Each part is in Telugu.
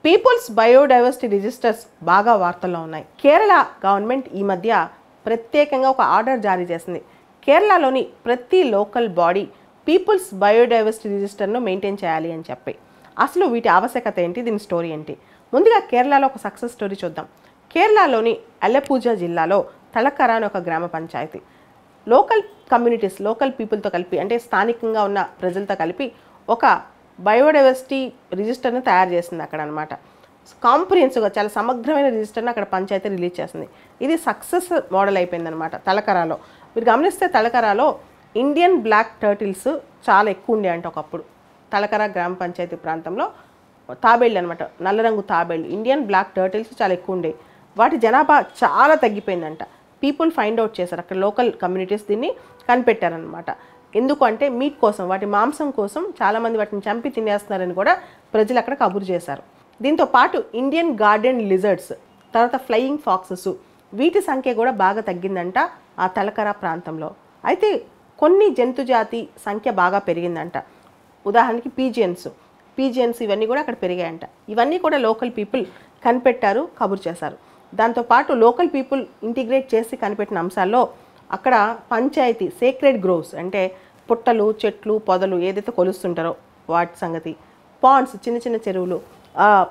పీపుల్స్ బయోడైవర్సిటీ రిజిస్టర్స్ బాగా వార్తల్లో ఉన్నాయి. కేరళ గవర్నమెంట్ ఈ మధ్య ప్రత్యేకంగా ఒక ఆర్డర్ జారీ చేసింది. కేరళలోని ప్రతి లోకల్ బాడీ పీపుల్స్ బయోడైవర్సిటీ రిజిస్టర్ను మెయింటైన్ చేయాలి అని చెప్పి. అసలు వీటి ఆవశ్యకత ఏంటి, దీని స్టోరీ ఏంటి? ముందుగా కేరళలో ఒక సక్సెస్ స్టోరీ చూద్దాం. కేరళలోని అలెపూజ జిల్లాలో తలకర అని ఒక గ్రామ పంచాయతీ లోకల్ కమ్యూనిటీస్, లోకల్ పీపుల్తో కలిపి, అంటే స్థానికంగా ఉన్న ప్రజలతో కలిపి ఒక బయోడైవర్సిటీ రిజిస్టర్ను తయారు చేసింది అక్కడ అనమాట. కాంప్రిహెన్సివ్గా చాలా సమగ్రమైన రిజిస్టర్ని అక్కడ పంచాయతీ రిలీజ్ చేసింది. ఇది సక్సెస్ మోడల్ అయిపోయిందనమాట తలకరాలో. మీరు గమనిస్తే తలకరాలో ఇండియన్ బ్లాక్ టర్టిల్స్ చాలా ఎక్కువ ఉండే అంటే ఒకప్పుడు. తలకర గ్రామ పంచాయతీ ప్రాంతంలో తాబేళ్ళు అనమాట, నల్ల రంగు తాబేళ్ళు, ఇండియన్ బ్లాక్ టర్టిల్స్ చాలా ఎక్కువ ఉండే. వాటి జనాభా చాలా తగ్గిపోయిందంట. పీపుల్ ఫైండ్ అవుట్ చేశారు, అక్కడ లోకల్ కమ్యూనిటీస్ దీన్ని కనిపెట్టారనమాట. ఎందుకు అంటే మీట్ కోసం, వాటి మాంసం కోసం చాలామంది వాటిని చంపి తినేస్తున్నారని కూడా ప్రజలు అక్కడ కబురు చేశారు. దీంతో పాటు ఇండియన్ గార్డెన్ లిజర్డ్స్, తర్వాత ఫ్లయింగ్ ఫాక్సెస్, వీటి సంఖ్య కూడా బాగా తగ్గిందంట ఆ తలకర ప్రాంతంలో. అయితే కొన్ని జంతు జాతి సంఖ్య బాగా పెరిగిందంట. ఉదాహరణకి పీజియన్స్ ఇవన్నీ కూడా అక్కడ పెరిగాయంట. ఇవన్నీ కూడా లోకల్ పీపుల్ కనిపెట్టారు, కబురు చేశారు. దాంతోపాటు లోకల్ పీపుల్ ఇంటిగ్రేట్ చేసి కనిపెట్టిన అంశాల్లో అక్కడ పంచాయతీ సేక్రెడ్ గ్రోవ్స్, అంటే పుట్టలు, చెట్లు, పొదలు ఏదైతే కొలుస్తుంటారో వాటి సంగతి, పాండ్స్, చిన్న చిన్న చెరువులు,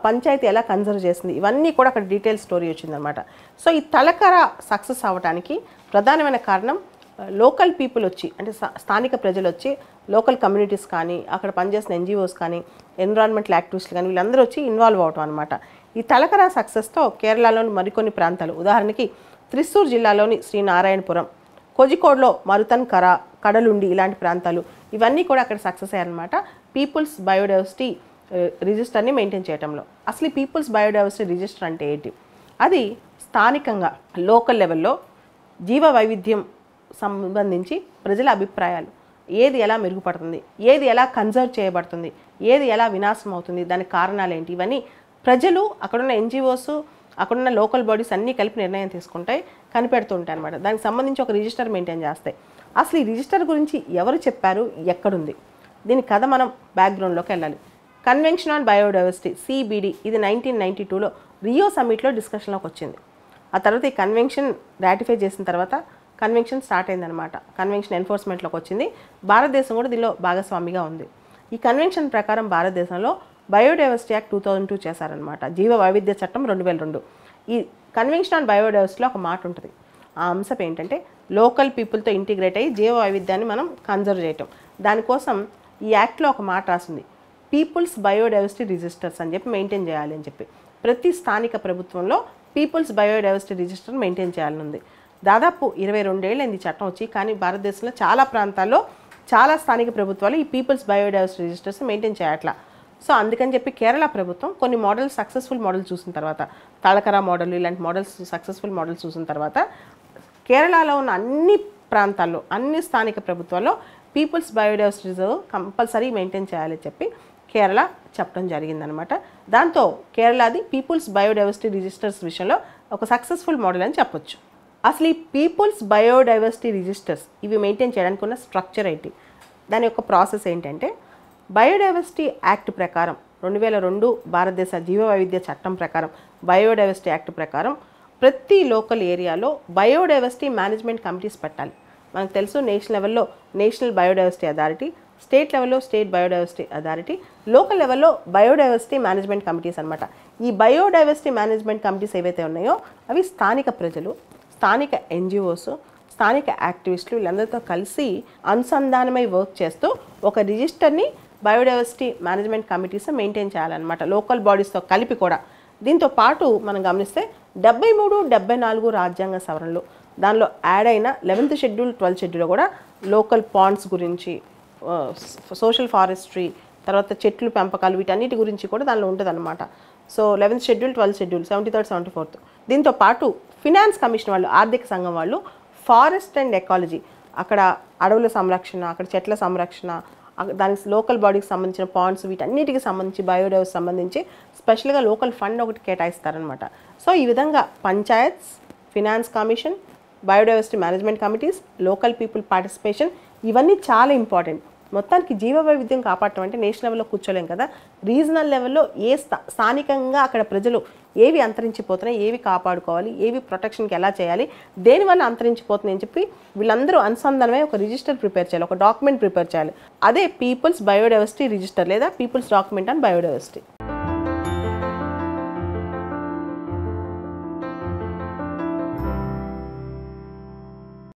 పంచాయతీ ఎలా కన్జర్వ్ చేసింది, ఇవన్నీ కూడా అక్కడ డీటెయిల్ స్టోరీ వచ్చిందనమాట. సో ఈ తలకర సక్సెస్ అవ్వడానికి ప్రధానమైన కారణం లోకల్ పీపుల్ వచ్చి, అంటే స్థానిక ప్రజలు వచ్చి, లోకల్ కమ్యూనిటీస్ కానీ, అక్కడ పనిచేసిన ఎన్జిఓస్ కానీ, ఎన్విరాన్మెంటల్ యాక్టివిస్టులు కానీ, వీళ్ళందరూ వచ్చి ఇన్వాల్వ్ అవటం అనమాట. ఈ తలకర సక్సెస్తో కేరళలోని మరికొన్ని ప్రాంతాలు, ఉదాహరణకి త్రిశూర్ జిల్లాలోని శ్రీనారాయణపురం, కోజికోడ్లో మరుతన్ కడలుండి, ఇలాంటి ప్రాంతాలు ఇవన్నీ కూడా అక్కడ సక్సెస్ అయ్యారనమాట పీపుల్స్ బయోడైవర్సిటీ రిజిస్టర్ని మెయింటైన్ చేయడంలో. అసలు ఈ పీపుల్స్ బయోడైవర్సిటీ రిజిస్టర్ అంటే ఏంటి? అది స్థానికంగా లోకల్ లెవెల్లో జీవ వైవిధ్యం సంబంధించి ప్రజల అభిప్రాయాలు, ఏది ఎలా మెరుగుపడుతుంది, ఏది ఎలా కన్జర్వ్ చేయబడుతుంది, ఏది ఎలా వినాశం అవుతుంది, దానికి కారణాలు ఏంటి, ఇవన్నీ ప్రజలు, అక్కడున్న ఎన్జిఓస్, అక్కడున్న లోకల్ బాడీస్ అన్నీ కలిపి నిర్ణయం తీసుకుంటాయి, కనిపెడుతుంటాయి అనమాట. దానికి సంబంధించి ఒక రిజిస్టర్ మెయింటైన్ చేస్తాయి. అసలు ఈ రిజిస్టర్ గురించి ఎవరు చెప్పారు, ఎక్కడుంది, దీని కథ మనం బ్యాక్గ్రౌండ్లోకి వెళ్ళాలి. కన్వెన్షన్ ఆన్ బయోడైవర్సిటీ CBD, ఇది 1992లో రియో సమ్మిట్లో డిస్కషన్లోకి వచ్చింది. ఆ తర్వాత ఈ కన్వెన్షన్ రాటిఫై చేసిన తర్వాత కన్వెన్షన్ స్టార్ట్ అయిందనమాట. కన్వెన్షన్ ఎన్ఫోర్స్మెంట్లోకి వచ్చింది. భారతదేశం కూడా దీనిలో భాగస్వామిగా ఉంది. ఈ కన్వెన్షన్ ప్రకారం భారతదేశంలో బయోడైవర్సిటీ యాక్ట్ 2002 చేశారనమాట. జీవ వైవిధ్య చట్టం 2002. ఈ కన్వెన్షన్ ఆన్ బయోడైవర్సిటీలో ఒక మాట ఉంటుంది. ఆ అంశం ఏంటంటే లోకల్ పీపుల్తో ఇంటిగ్రేట్ అయ్యి జీవ వైవిధ్యాన్ని మనం కన్జర్వ్ చేయటం. దానికోసం ఈ యాక్ట్లో ఒక మాట రాసింది, పీపుల్స్ బయోడైవర్సిటీ రిజిస్టర్స్ అని చెప్పి మెయింటైన్ చేయాలి అని చెప్పి. ప్రతి స్థానిక ప్రభుత్వంలో పీపుల్స్ బయోడైవర్సిటీ రిజిస్టర్ మెయింటైన్ చేయాలని ఉంది. దాదాపు 22 ఏళ్ళైంది చట్టం వచ్చి, కానీ భారతదేశంలో చాలా ప్రాంతాల్లో చాలా స్థానిక ప్రభుత్వాలు ఈ పీపుల్స్ బయోడైవర్సిటీ రిజిస్టర్స్ మెయింటైన్ చేయట్లా. సో అందుకని చెప్పి కేరళ ప్రభుత్వం కొన్ని మోడల్స్, సక్సెస్ఫుల్ మోడల్స్ చూసిన తర్వాత, తలకర మోడల్, ఇలాంటి మోడల్స్, సక్సెస్ఫుల్ మోడల్స్ చూసిన తర్వాత కేరళలో ఉన్న అన్ని ప్రాంతాల్లో, అన్ని స్థానిక ప్రభుత్వాల్లో people's biodiversity reserve compulsory maintain చేయాలని చెప్పి కేరళ చెప్పడం జరిగిందనమాట. దాంతో కేరళది పీపుల్స్ బయోడైవర్సిటీ రిజిస్టర్స్ విషయంలో ఒక సక్సెస్ఫుల్ మోడల్ అని చెప్పొచ్చు. అసలు ఈ పీపుల్స్ బయోడైవర్సిటీ రిజిస్టర్స్ ఇవి మెయింటైన్ చేయడానికి ఉన్న స్ట్రక్చర్ ఏంటి, దాని యొక్క ప్రాసెస్ ఏంటంటే, బయోడైవర్సిటీ యాక్ట్ ప్రకారం 2002 భారతదేశ జీవ వైవిధ్య చట్టం ప్రకారం, బయోడైవర్సిటీ యాక్ట్ ప్రకారం ప్రతి లోకల్ ఏరియాలో బయోడైవర్సిటీ మేనేజ్మెంట్ కమిటీస్ పెట్టాలి. మనకు తెలుసు నేషనల్ లెవెల్లో నేషనల్ బయోడైవర్సిటీ అథారిటీ, స్టేట్ లెవెల్లో స్టేట్ బయోడైవర్సిటీ అథారిటీ, లోకల్ లెవెల్లో బయోడైవర్సిటీ మేనేజ్మెంట్ కమిటీస్ అనమాట. ఈ బయోడైవర్సిటీ మేనేజ్మెంట్ కమిటీస్ ఏవైతే ఉన్నాయో అవి స్థానిక ప్రజలు, స్థానిక ఎన్జిఓస్, స్థానిక యాక్టివిస్టులు వీళ్ళందరితో కలిసి అనుసంధానమై వర్క్ చేస్తూ ఒక రిజిస్టర్ని బయోడైవర్సిటీ మేనేజ్మెంట్ కమిటీస్ మెయింటైన్ చేయాలన్నమాట, లోకల్ బాడీస్తో కలిపి కూడా. దీంతో పాటు మనం గమనిస్తే 73, 74 రాజ్యాంగ సవరణలు, దానిలో యాడ్ అయిన 11th షెడ్యూల్, 12th షెడ్యూల్ కూడా లోకల్ పాండ్స్ గురించి, సోషల్ ఫారెస్ట్రీ, తర్వాత చెట్లు పెంపకాలు, వీటన్నిటి గురించి కూడా దానిలో ఉంటుంది అనమాట. So 11th schedule, 12th schedule, 73rd, 74th. దీంతో పాటు ఫినాన్స్ కమిషన్ వాళ్ళు, ఆర్థిక సంఘం వాళ్ళు ఫారెస్ట్ అండ్ ఎకాలజీ, అక్కడ అడవుల సంరక్షణ, అక్కడ చెట్ల సంరక్షణ, దానికి లోకల్ బాడీకి సంబంధించిన పాండ్స్, వీటన్నిటికి సంబంధించి బయోడైవర్సిటీ సంబంధించి స్పెషల్గా లోకల్ ఫండ్ ఒకటి కేటాయిస్తారనమాట. సో ఈ విధంగా panchayats, finance commission, biodiversity management committees, local people participation, ఇవన్నీ చాలా ఇంపార్టెంట్. మొత్తానికి జీవ వైవిధ్యం కాపాడటం అంటే నేషనల్ లెవెల్లో కూర్చోలేం కదా, రీజనల్ లెవెల్లో స్థానికంగా అక్కడ ప్రజలు ఏవి అంతరించిపోతున్నాయి, ఏవి కాపాడుకోవాలి, ఏవి ప్రొటెక్షన్కి ఎలా చేయాలి, దేనివల్ల అంతరించిపోతున్నాయి అని చెప్పి వీళ్ళందరూ అనుసంధానమై ఒక రిజిస్టర్ ప్రిపేర్ చేయాలి, ఒక డాక్యుమెంట్ ప్రిపేర్ చేయాలి. అదే పీపుల్స్ బయోడైవర్సిటీ రిజిస్టర్ లేదా పీపుల్స్ డాక్యుమెంట్ ఆన్ బయోడైవర్సిటీ.